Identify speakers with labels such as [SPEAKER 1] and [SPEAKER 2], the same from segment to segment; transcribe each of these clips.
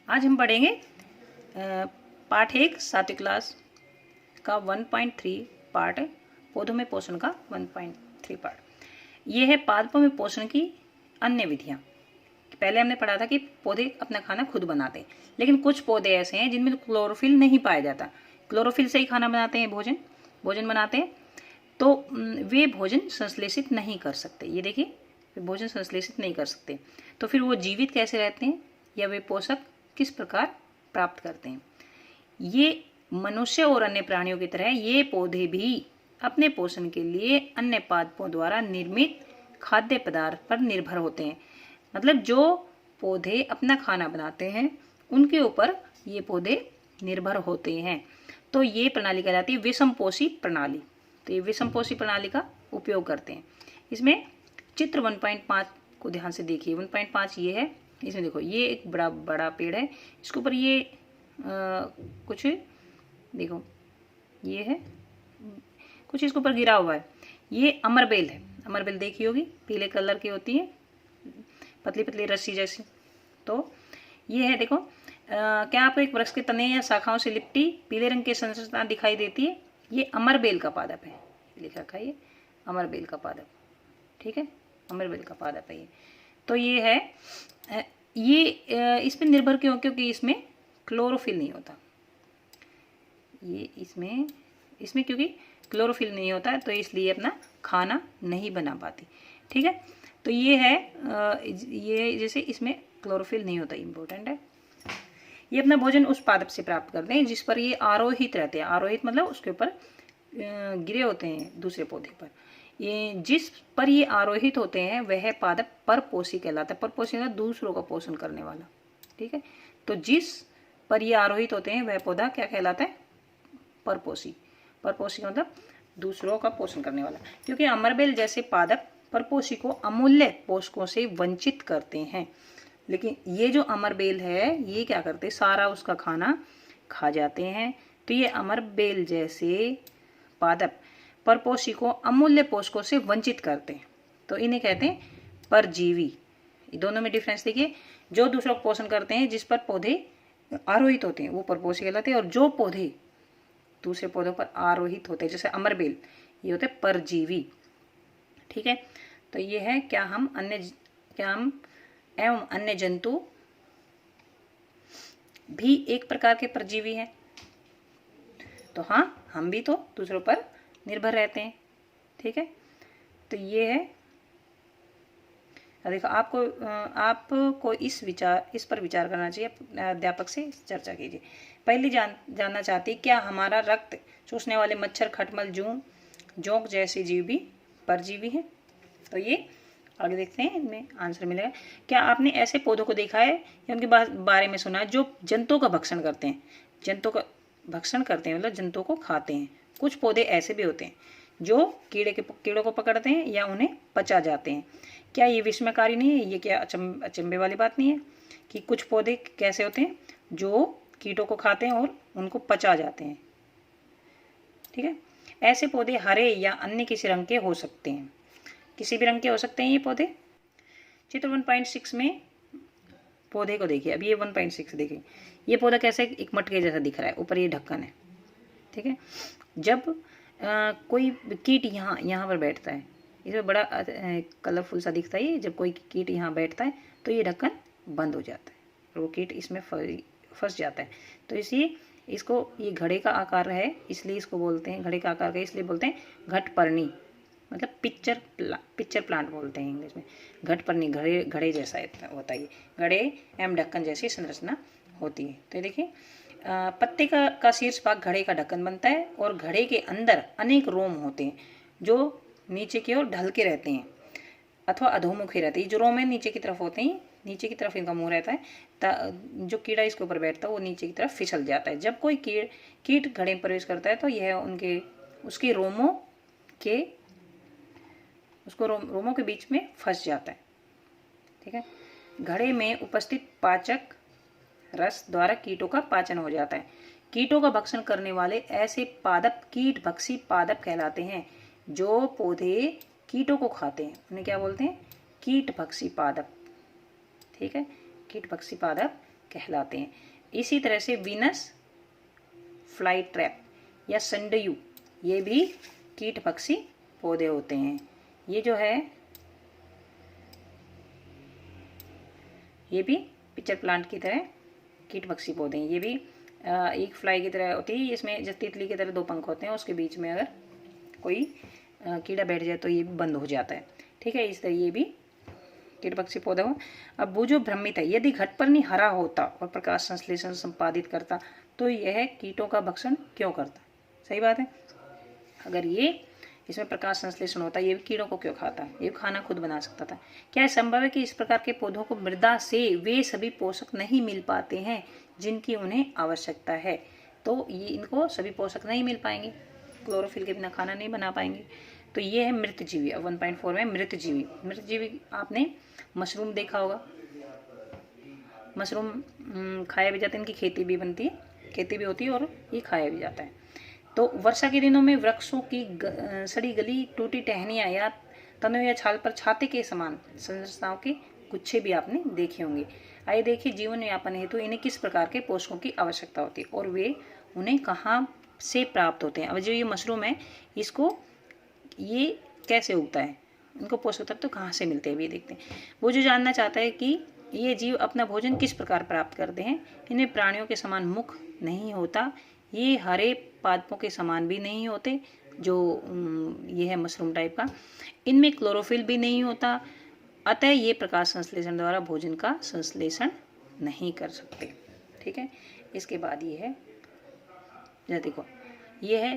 [SPEAKER 1] आज हम पढ़ेंगे पाठ 1 सातवीं क्लास का 1.3 पार्ट है, पौधों में पोषण का 1.3 पार्ट। ये है पादपों में पोषण की अन्य विधियाँ। पहले हमने पढ़ा था कि पौधे अपना खाना खुद बनाते हैं, लेकिन कुछ पौधे ऐसे हैं जिनमें क्लोरोफिल नहीं पाया जाता। क्लोरोफिल से ही खाना बनाते हैं, भोजन बनाते हैं, तो वे भोजन संश्लेषित नहीं कर सकते। ये देखिए, वे भोजन संश्लेषित नहीं कर सकते, तो फिर वो जीवित कैसे रहते हैं या वे पोषक किस प्रकार प्राप्त करते हैं। ये मनुष्य और अन्य प्राणियों की तरह ये पौधे भी अपने पोषण के लिए अन्य पादपों द्वारा निर्मित खाद्य पदार्थ पर निर्भर होते हैं। मतलब जो पौधे अपना खाना बनाते हैं उनके ऊपर ये पौधे निर्भर होते हैं। तो ये प्रणाली कहलाती है विषमपोषी प्रणाली। तो ये विषमपोषी प्रणाली का उपयोग करते हैं। इसमें चित्र 1.5 को ध्यान से देखिए। 1.5 ये है, इसमें देखो ये एक बड़ा बड़ा पेड़ है, इसके ऊपर ये कुछ देखो, ये है कुछ इसके ऊपर गिरा हुआ है। ये अमरबेल है। अमरबेल देखी होगी, पीले कलर की होती है, पतली पतली रस्सी जैसी। तो ये है, देखो क्या आपको एक वृक्ष के तने या शाखाओं से लिपटी पीले रंग की संरचना दिखाई देती है? ये अमरबेल का पादप है, लिखा रखा है ये अमरबेल का पादप। ठीक है, अमरबेल का पादप है ये। तो ये है, ये इस पर निर्भर क्यों? क्योंकि इसमें क्लोरोफिल नहीं होता। ये इसमें क्योंकि क्लोरोफिल नहीं होता है, तो इसलिए अपना खाना नहीं बना पाती। ठीक है, तो ये है, ये जैसे इसमें क्लोरोफिल नहीं होता, इम्पोर्टेंट है। ये अपना भोजन उस पादप से प्राप्त करते हैं जिस पर ये आरोहित रहते हैं। आरोहित मतलब उसके ऊपर गिरे होते हैं दूसरे पौधे पर। ये जिस पर ये आरोहित होते हैं वह पादप परपोषी कहलाता है। परपोषी मतलब दूसरों का पोषण करने वाला। ठीक है, तो जिस पर ये आरोहित होते हैं वह पौधा क्या कहलाता है? परपोषी। परपोषी मतलब दूसरों का पोषण करने वाला। क्योंकि अमरबेल जैसे पादप परपोषी को अमूल्य पोषकों से वंचित करते हैं, लेकिन ये जो अमरबेल है ये क्या करते हैं? सारा उसका खाना खा जाते हैं। तो ये अमरबेल जैसे पादप परपोषी को अमूल्य पोषकों से वंचित करते हैं, तो इन्हें कहते हैं परजीवी। दोनों में डिफरेंस देखिए। जो दूसरों को पोषण करते हैं, जिस पर पौधे आरोहित होते हैं, वो परपोषी कहलाते हैं, और जो पौधे दूसरे पौधों पर आरोहित होते हैं जैसे अमरबेल, ये होते हैं परजीवी। ठीक है, तो ये है क्या हम एवं अन्य जंतु भी एक प्रकार के परजीवी हैं। तो हाँ, हम भी तो दूसरों पर निर्भर रहते हैं। ठीक है, तो ये है। देखो, आपको इस पर विचार करना चाहिए। अध्यापक से चर्चा कीजिए। पहली जानना चाहती है, क्या हमारा रक्त चूसने वाले मच्छर, खटमल, जोंक जैसे जीव भी परजीवी हैं? तो ये आगे देखते हैं, इनमें आंसर मिलेगा। क्या आपने ऐसे पौधों को देखा है या उनके बारे में सुना है जो जंतुओं का भक्षण करते हैं? जंतुओं का भक्षण करते हैं मतलब जंतुओं को खाते हैं। कुछ पौधे ऐसे भी होते हैं जो कीड़ों को पकड़ते हैं या उन्हें पचा जाते हैं। क्या ये विस्मयकारी नहीं है? ये क्या अचंभे वाली बात नहीं है कि कुछ पौधे कैसे होते हैं जो कीटों को खाते हैं और उनको पचा जाते हैं? ठीक है, ऐसे पौधे हरे या अन्य किसी रंग के हो सकते हैं। किसी भी रंग के हो सकते हैं ये पौधे। चित्र 1.6 में पौधे को देखिए। अब ये 1.6 देखिए, ये पौधा कैसे एक मटके जैसा दिख रहा है, ऊपर ये ढक्कन है। ठीक है, जब कोई कीट यहाँ पर बैठता है, इसमें बड़ा कलरफुल सा दिखता है ये। जब कोई कीट यहाँ बैठता है तो ये ढक्कन बंद हो जाता है और वो कीट इसमें फंस जाता है। तो इसलिए इसको, ये घड़े का आकार है इसलिए इसको बोलते हैं, घड़े का आकार का इसलिए बोलते हैं घटपर्णी, मतलब पिक्चर प्लांट बोलते हैं इंग्लिश में। घटपर्णी घड़े जैसा होता है ये। घड़े एवं ढक्कन जैसी संरचना होती है। तो देखिए, पत्ते का शीर्ष भाग घड़े का ढक्कन बनता है और घड़े के अंदर अनेक रोम होते हैं जो नीचे की ओर ढल के रहते हैं अथवा अधोमुखी रहते हैं। जो रोम है नीचे की तरफ होते हैं, नीचे की तरफ इनका मुंह रहता है। जो कीड़ा इसके ऊपर बैठता है वो नीचे की तरफ फिसल जाता है। जब कोई कीट घड़े में प्रवेश करता है तो यह उसके रोमों के बीच में फंस जाता है। ठीक है, घड़े में उपस्थित पाचक रस द्वारा कीटों का पाचन हो जाता है। कीटों का भक्षण करने वाले ऐसे पादप कीटभक्षी पादप कहलाते हैं। जो पौधे कीटों को खाते हैं उन्हें क्या बोलते हैं? कीटभक्षी पादप। ठीक है, कीटभक्षी पादप कहलाते हैं। इसी तरह से वीनस फ्लाई ट्रैप या संडयू, ये भी कीट भक्षी पौधे होते हैं। ये जो है ये भी पिक्चर प्लांट की तरह कीट भक्षी पौधे हैं। ये भी एक फ्लाई की तरह होती है। इसमें जैसे तितली की तरह 2 पंख होते हैं, उसके बीच में अगर कोई कीड़ा बैठ जाए तो ये भी बंद हो जाता है। ठीक है, इस तरह ये भी कीट भक्षी पौधा हो। अब वो जो भ्रमित है, यदि घटपर्णी हरा होता और प्रकाश संश्लेषण संपादित करता तो यह कीटों का भक्षण क्यों करता? सही बात है, अगर ये इसमें प्रकाश संश्लेषण होता, ये भी कीड़ों को क्यों खाता? ये खाना खुद बना सकता था। क्या संभव है कि इस प्रकार के पौधों को मृदा से वे सभी पोषक नहीं मिल पाते हैं जिनकी उन्हें आवश्यकता है? तो ये इनको सभी पोषक नहीं मिल पाएंगे, क्लोरोफिल के बिना खाना नहीं बना पाएंगे। तो ये है मृत जीवी। अब 1.4 में मृत जीवी। मृत जीवी आपने मशरूम देखा होगा। मशरूम खाया भी जाता है, इनकी खेती भी बनती है, खेती भी होती है और ये खाया भी जाता है। तो वर्षा के दिनों में वृक्षों की सड़ी गली टूटी टहनियाँ या तनों या छाल पर छाते के समान संरचनाओं के गुच्छे भी आपने देखे होंगे। आइए देखिए, जीवन यापन हेतु इन्हें किस प्रकार के पोषकों की आवश्यकता होती है और वे उन्हें कहाँ से प्राप्त होते हैं। अब जो ये मशरूम है, इसको ये कैसे उगता है, इनको पोषक तत्व तो कहाँ से मिलते हैं, ये देखते हैं। वो जो जानना चाहता है कि ये जीव अपना भोजन किस प्रकार प्राप्त करते हैं। इन्हें प्राणियों के समान मुख नहीं होता, ये हरे पादपों के समान भी नहीं होते, जो ये है मशरूम टाइप का। इनमें क्लोरोफिल भी नहीं होता, अतः ये प्रकाश संश्लेषण द्वारा भोजन का संश्लेषण नहीं कर सकते। ठीक है, इसके बाद ये है, देखो ये है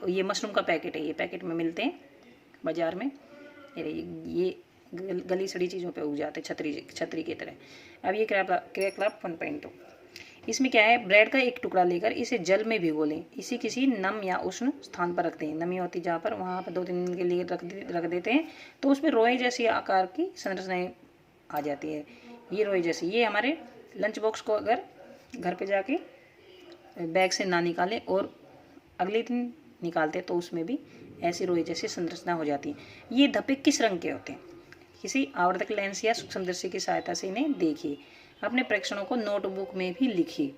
[SPEAKER 1] ये मशरूम का पैकेट है। ये पैकेट में मिलते हैं बाजार में। ये गली सड़ी चीज़ों पे उग जाते हैं, छतरी की तरह। अब ये क्रियाकलाप 1.2, इसमें क्या है, ब्रेड का एक टुकड़ा लेकर इसे जल में भिगो लें। इसे किसी नम या उष्ण स्थान पर रखते हैं, नमी होती जहाँ पर, वहाँ पर 2-3 दिन के लिए रख देते हैं। तो उसमें रोए जैसी आकार की संरचनाएं आ जाती है। ये रोए जैसी, ये हमारे लंच बॉक्स को अगर घर पे जाके बैग से ना निकालें और अगले दिन निकालते तो उसमें भी ऐसी रोए जैसी संरचना हो जाती है। ये धब्बे किस रंग के होते हैं? किसी आवर्धक लेंस या सूक्ष्मदर्शी की सहायता से इन्हें देखिए। अपने परीक्षणों को नोटबुक में भी लिखिए।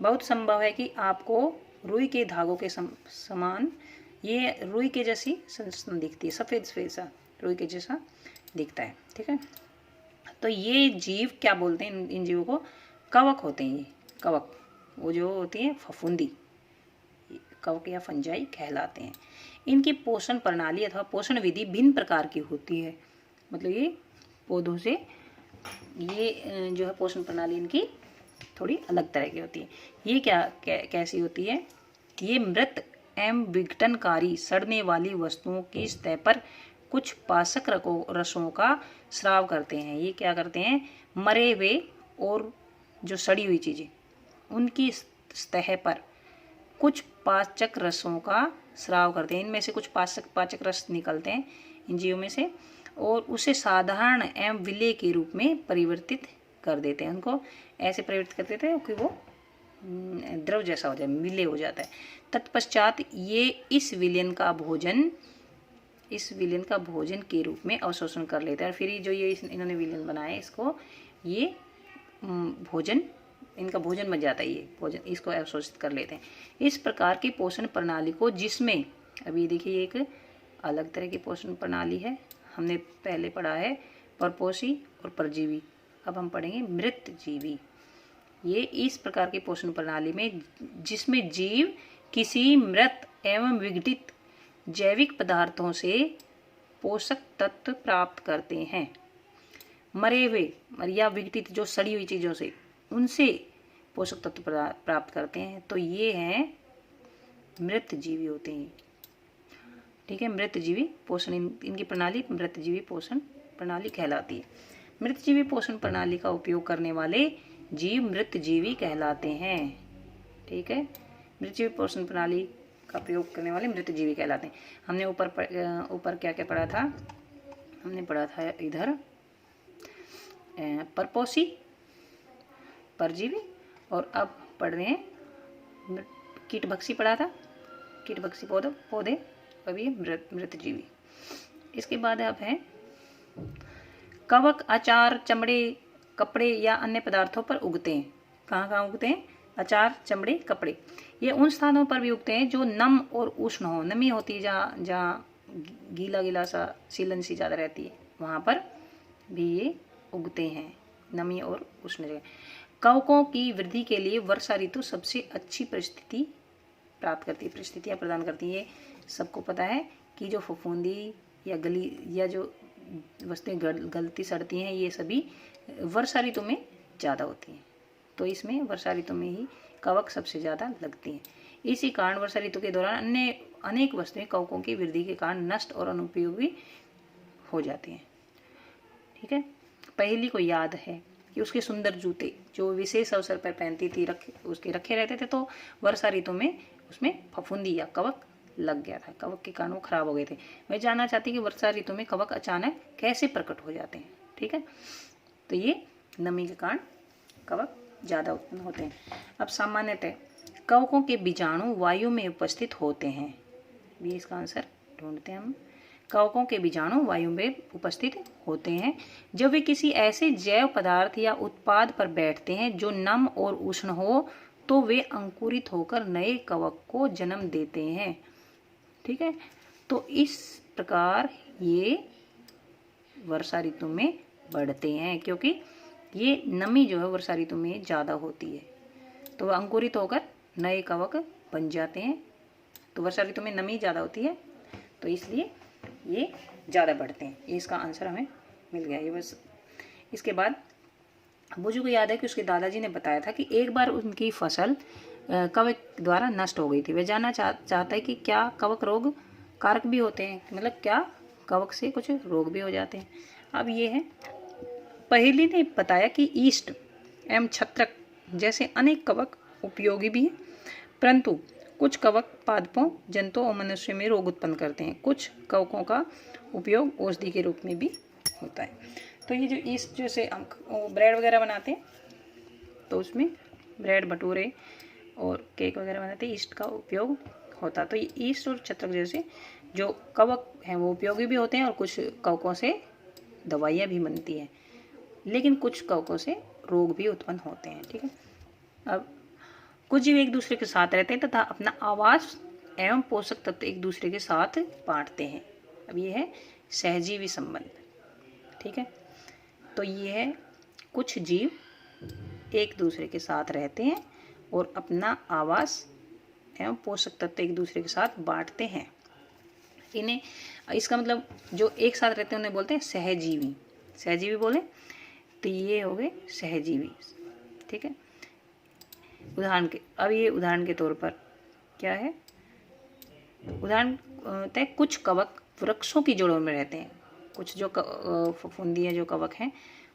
[SPEAKER 1] बहुत संभव है कि आपको रुई के धागों के समान ये रुई के जैसी संरचना दिखती है, सफ़ेद सफ़ेद सा रुई के जैसा दिखता है। ठीक है, तो ये जीव क्या बोलते हैं, इन जीवों को कवक होते हैं। ये कवक, वो जो होती है फफूंदी, कवक या फंजाई कहलाते हैं। इनकी पोषण प्रणाली अथवा पोषण विधि भिन्न प्रकार की होती है। मतलब ये पौधों से ये जो है पोषण प्रणाली इनकी थोड़ी अलग तरह की होती है। ये कैसी होती है? ये मृत एवं विघटनकारी सड़ने वाली वस्तुओं की सतह पर कुछ पाचक रसों का स्राव करते हैं। ये क्या करते हैं? मरे हुए और जो सड़ी हुई चीज़ें उनकी सतह पर कुछ पाचक रसों का स्राव करते हैं। इनमें से कुछ पाचक रस निकलते हैं इन जीवों में से, और उसे साधारण एवं विलेय के रूप में परिवर्तित कर देते हैं। उनको ऐसे परिवर्तित कर देते हैं कि वो द्रव जैसा हो जाए, विलेय हो जाता है। तत्पश्चात ये इस विलयन का भोजन के रूप में अवशोषण कर लेते हैं। और फिर ये इन्होंने विलयन बनाया, इसको ये भोजन, इनका भोजन बन जाता है। ये भोजन इसको अवशोषित कर लेते हैं। इस प्रकार की पोषण प्रणाली को, जिसमें अभी देखिए एक अलग तरह की पोषण प्रणाली है, हमने पहले पढ़ा है परपोषी और परजीवी, अब हम पढ़ेंगे मृत जीवी। ये इस प्रकार की पोषण प्रणाली में जिसमें जीव किसी मृत एवं विघटित जैविक पदार्थों से पोषक तत्व प्राप्त करते हैं। मरे हुए या विघटित जो सड़ी हुई चीज़ों से, उनसे पोषक तत्व प्राप्त करते हैं। तो ये हैं मृत जीवी होते हैं। ठीक है, मृत जीवी पोषण, इनकी प्रणाली मृत जीवी पोषण प्रणाली कहलाती है। मृत जीवी पोषण प्रणाली का उपयोग करने वाले जीव मृत जीवी कहलाते हैं। ठीक है, मृत जीवी पोषण प्रणाली का प्रयोग करने वाले मृत जीवी कहलाते हैं। हमने ऊपर क्या क्या पढ़ा था? हमने पढ़ा था इधर परपोषी, परजीवी, और अब पढ़ रहे हैं कीटभक्षी पढ़ा था, कीटभक्षी पौधे, अब ये मृत जीवी। इसके बाद अब है कवक, आचार, चमड़े कपड़े या अन्य पदार्थों पर उगते हैं। कहाँ कहाँ उगते हैं? अचार, चमड़े, कपड़े। ये उन स्थानों पर भी उगते हैं जो नम और उष्ण हो, नमी होती है जहाँ जहाँ गीला गीला सा सीलन सी ज़्यादा रहती है, वहाँ पर भी ये उगते हैं, नमी और उष्ण जगह। कवकों की वृद्धि के लिए वर्षा ऋतु सबसे अच्छी परिस्थिति प्राप्त करती है, परिस्थितियाँ प्रदान करती है। सबको पता है कि जो फफूंदी या गली या जो वस्तुएं गलती सड़ती हैं, ये सभी वर्षा ऋतु में ज़्यादा होती हैं। तो इसमें वर्षा ऋतु में ही कवक सबसे ज़्यादा लगती हैं। इसी कारण वर्षा ऋतु के दौरान अन्य अनेक वस्तुएं कवकों की वृद्धि के कारण नष्ट और अनुपयोगी हो जाती हैं। ठीक है। पहेली को याद है कि उसके सुंदर जूते जो विशेष अवसर पर पहनती थी उसके रखे रहते थे, तो वर्षा ऋतु में उसमें फफूंदी या कवक लग गया था, कवक के कारण वो खराब हो गए थे। मैं जानना चाहती कि वर्षा ऋतु में कवक अचानक कैसे प्रकट हो जाते हैं। ठीक है, तो ये नमी के कारण कवक ज़्यादा उत्पन्न होते हैं। अब सामान्यतः कवकों के बीजाणु वायु में उपस्थित होते हैं। ये इसका आंसर ढूंढते हैं हम। कवकों के बीजाणु वायु में उपस्थित होते हैं जब वे किसी ऐसे जैव पदार्थ या उत्पाद पर बैठते हैं जो नम और उष्ण हो, तो वे अंकुरित होकर नए कवक को जन्म देते हैं। ठीक है, तो इस प्रकार ये वर्षा ऋतु में बढ़ते हैं, क्योंकि ये नमी जो है वर्षा ऋतु में ज़्यादा होती है, तो वह अंकुरित होकर नए कवक बन जाते हैं। तो वर्षा ऋतु में नमी ज़्यादा होती है, तो इसलिए ये ज़्यादा बढ़ते हैं। ये इसका आंसर हमें मिल गया। ये बस इसके बाद बुजू को याद है कि उसके दादाजी ने बताया था कि एक बार उनकी फसल कवक द्वारा नष्ट हो गई थी। वह जानना चाहता है कि क्या कवक रोग कारक भी होते हैं, मतलब क्या कवक से कुछ रोग भी हो जाते हैं। अब ये है, पहेली ने बताया कि ईस्ट एवं छत्रक जैसे अनेक कवक उपयोगी भी हैं, परंतु कुछ कवक पादपों, जंतुओं और मनुष्य में रोग उत्पन्न करते हैं। कुछ कवकों का उपयोग औषधि के रूप में भी होता है। तो ये जो ईस्ट जैसे हम ब्रेड वगैरह बनाते हैं, तो उसमें ब्रेड, भटूरे और केक वगैरह बनाते हैं, ईस्ट का उपयोग होता है। तो ये ईस्ट और छत्रक जैसे जो कवक हैं वो उपयोगी भी होते हैं, और कुछ कवकों से दवाइयाँ भी बनती हैं, लेकिन कुछ कवकों से रोग भी उत्पन्न होते हैं। ठीक है, अब कुछ जीव एक दूसरे के साथ रहते हैं तथा अपना आवास एवं पोषक तत्व एक दूसरे के साथ बांटते हैं। अब ये है सहजीवी संबंध। ठीक है, तो ये है कुछ जीव एक दूसरे के साथ रहते हैं और अपना आवास एवं पोषक तत्व एक दूसरे के साथ बांटते हैं। इन्हें, इसका मतलब जो एक साथ रहते हैं उन्हें बोलते हैं सहजीवी। सहजीवी बोले तो ये हो गए सहजीवी। ठीक है, उदाहरण के, अब ये उदाहरण के तौर पर क्या है, उदाहरण तय कुछ कवक वृक्षों की जड़ों में रहते हैं। कुछ जो फफूंदी जो कवक हैं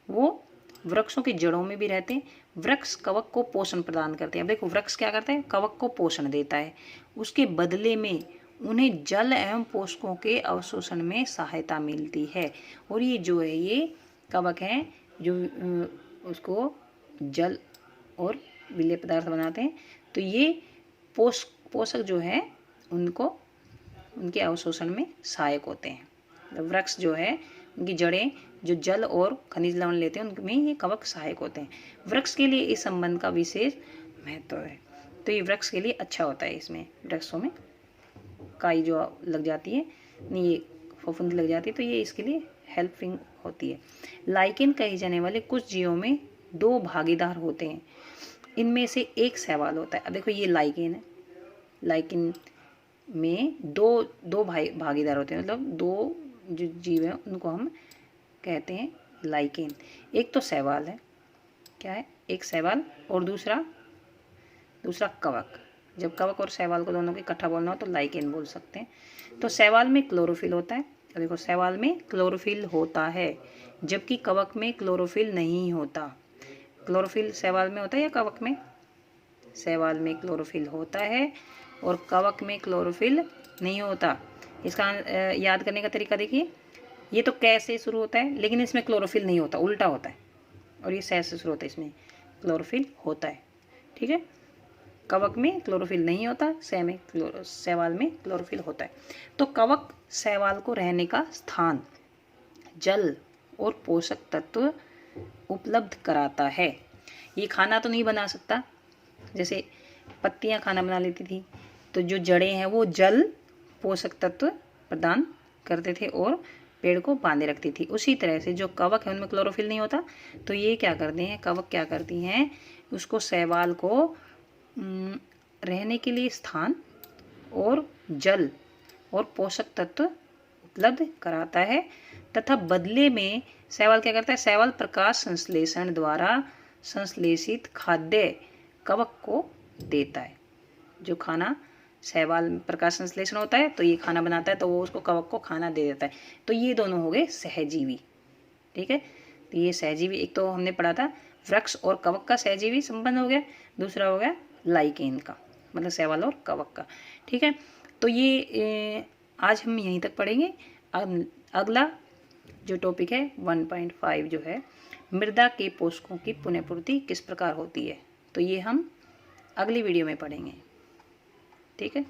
[SPEAKER 1] वो वृक्षों की जड़ों में भी रहते हैं। वृक्ष कवक को पोषण प्रदान करते हैं। अब देखो, वृक्ष क्या करता है, कवक को पोषण देता है, उसके बदले में उन्हें जल एवं पोषकों के अवशोषण में सहायता मिलती है। और ये जो है ये कवक हैं जो उसको जल और विलेय पदार्थ बनाते हैं, तो ये पोषक जो है उनको उनके अवशोषण में सहायक होते हैं। वृक्ष जो है उनकी जड़ें जो जल और खनिज लवण लेते हैं, उनमें ये कवक सहायक होते हैं। वृक्ष के लिए इस संबंध का विशेष महत्व है। तो ये वृक्ष के लिए अच्छा होता है। इसमें वृक्षों में काई जो लग जाती है, नहीं ये फफूंदी लग जाती है, तो ये इसके लिए हेल्पिंग होती है। लाइकेन कहे जाने वाले कुछ जीवों में दो भागीदार होते हैं। इनमें से एक शैवाल होता है। अब देखो, ये लाइकेन है, लाइकेन में दो भागीदार होते हैं, मतलब दो जो जीव हैं उनको हम कहते हैं लाइकेन। एक तो शैवाल है, क्या है, एक शैवाल, और दूसरा कवक। जब कवक और शैवाल को दोनों को इकट्ठा बोलना हो तो लाइकेन बोल सकते हैं। तो शैवाल में क्लोरोफिल होता है। तो देखो, शैवाल में क्लोरोफिल होता है, जबकि कवक में क्लोरोफिल नहीं होता। क्लोरोफिल शैवाल में होता है या कवक में? शैवाल में क्लोरोफिल होता है और कवक में क्लोरोफिल नहीं होता। इसका याद करने का तरीका देखिए, ये तो कैसे शुरू होता है, लेकिन इसमें क्लोरोफिल नहीं होता, उल्टा होता है। और ये सै से शुरू होता है, इसमें क्लोरोफिल होता है। ठीक है, कवक में क्लोरोफिल नहीं होता, शैवाल में क्लोरोफिल होता है। तो कवक शैवाल को रहने का स्थान, जल और पोषक तत्व उपलब्ध कराता है। ये खाना तो नहीं बना सकता, जैसे पत्तियां खाना बना लेती थी, तो जो जड़ें हैं वो जल पोषक तत्व प्रदान करते थे और पेड़ को बांधे रखती थी। उसी तरह से जो कवक है उनमें क्लोरोफिल नहीं होता, तो ये क्या करते हैं, कवक क्या करती हैं, उसको शैवाल को रहने के लिए स्थान और जल और पोषक तत्व उपलब्ध कराता है, तथा बदले में शैवाल क्या करता है, शैवाल प्रकाश संश्लेषण द्वारा संश्लेषित खाद्य कवक को देता है। जो खाना शैवाल प्रकाश संश्लेषण होता है तो ये खाना बनाता है, तो वो उसको कवक को खाना दे देता है। तो ये दोनों हो गए सहजीवी। ठीक है, तो ये सहजीवी, एक तो हमने पढ़ा था वृक्ष और कवक का सहजीवी संबंध हो गया, दूसरा हो गया लाइकेन का, मतलब शैवाल और कवक का। ठीक है, तो ये आज हम यहीं तक पढ़ेंगे। अगला जो टॉपिक है 1.5 जो है, मृदा के पोषकों की पुनःपूर्ति किस प्रकार होती है, तो ये हम अगली वीडियो में पढ़ेंगे। ठीक है।